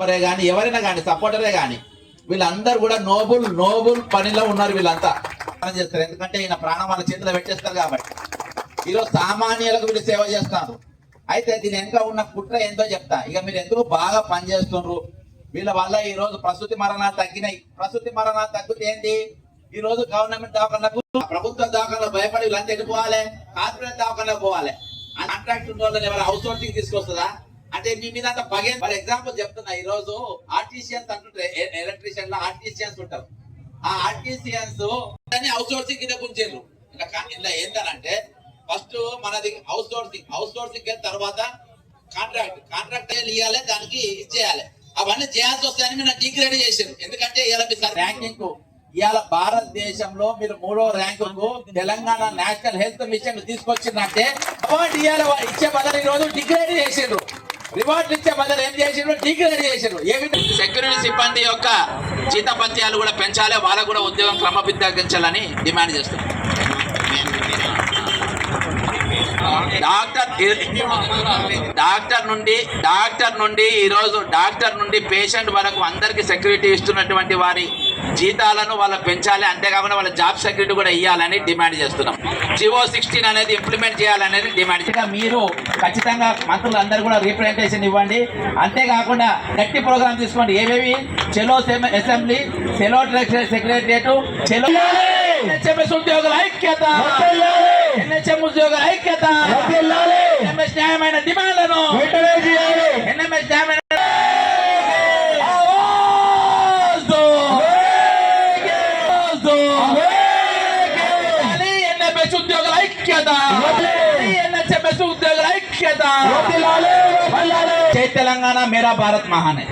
మెంబరే కానీ ఎవరైనా కానీ సపోర్టరే కానీ వీళ్ళందరూ కూడా నోబుల్ పనిలో ఉన్నారు. వీళ్ళంతా చేస్తారు ఎందుకంటే ఈయన ప్రాణం వాళ్ళ చేతిలో పెట్టేస్తారు కాబట్టి. ఈరోజు సామాన్యులకు వీళ్ళు సేవ చేస్తారు. అయితే దీని వెనుక ఉన్న కుట్ర ఏందో చెప్తా. ఇక మీరు ఎందుకు బాగా పనిచేస్తున్నారు, వీళ్ళ వల్ల ఈ రోజు ప్రసూతి మరణాలు తగ్గినాయి. ప్రసూతి మరణాలు తగ్గితే ఏంటి, ఈ రోజు గవర్నమెంట్ దవాఖానకు ప్రభుత్వ దవాఖానలో భయపడి వీళ్ళంతా వెళ్ళిపోవాలి, కార్పొరేట్ దవాఖానలో పోవాలి. కాంట్రాక్ట్ ఉన్న వాళ్ళని ఎవరు అవుట్ సోర్సింగ్ తీసుకొస్తుందా అంటే మీ మీద అంత పగే. ఫర్ ఎగ్జాంపుల్ చెప్తున్నా, ఈ రోజు ఆర్టిషియన్స్ అంటుంటారు, ఎలక్ట్రీషియన్ లో ఆర్టిషియన్స్ ఉంటారు. ఆ ఆర్టిషియన్స్ అవుట్ సోర్సింగ్ కింద గుంజేరు. ఇలా ఏంటంటే ఫస్ట్ మనది హౌస్ సోర్సింగ్ తర్వాత కాంట్రాక్ట్ ఇవ్వాలి, దానికి ఇచ్చేయాలి. అవన్నీ చేయాల్సి వస్తాయని మీరు డిగ్రేడ్ చేశారు. ఎందుకంటే ఇవాళ ర్యాంకింగ్ ఇవాళ భారతదేశంలో మీరు 3వ rank Telangana national health mission తీసుకొచ్చిందంటే అవార్డు ఇచ్చే బదులు ఈ రోజు డిగ్రేడ్ చేసిండ్రు. రివార్డులు ఇచ్చే బదులు ఏం చేసిండ్రు, డిగ్రేడ్ చేసిండ్రు. సెక్యూరిటీ సిబ్బంది యొక్క జీతభత్యాలు కూడా పెంచాలి, వాళ్ళకు కూడా ఉద్యోగం క్రమబద్ధీకరించాలని డిమాండ్ చేస్తున్నారు. డాక్టర్ నుండి పేషెంట్ వరకు అందరికి సెక్యూరిటీ ఇస్తున్నటువంటి వారి జీతాలను వాళ్ళు పెంచాలి, అంతేకాకుండా వాళ్ళ జాబ్ సెక్యూరిటీ కూడా ఇవ్వాలని డిమాండ్ చేస్తున్నాం. జివో 16 అనేది ఇంప్లిమెంట్ చేయాలనేది డిమాండ్. మీరు ఖచ్చితంగా మంత్రులు అందరూ కూడా రిప్రజెంటేషన్ ఇవ్వండి. అంతేకాకుండా గట్టి ప్రోగ్రామ్ తీసుకోండి. ఏవేవి చెలో అసెంబ్లీ, చెలో సెక్రటరియట్, చెలో ఎన్హెచ్ఎంఎస్ ఉద్యోగుల ఐక్యత, ఎన్హెచ్ఎం ఉద్యోగుల ఐక్యత, ఎన్ఎంఎస్ న్యాయమైన డిమాండ్లను ఎన్ఎంఎస్ న్యాయమైన ఉద్యోగుల ఐక్యత, ఎన్హెచ్ఎంఎస్ ఉద్యోగుల ఐక్యత. జై తెలంగాణ, మేరా భారత్ మహాన్.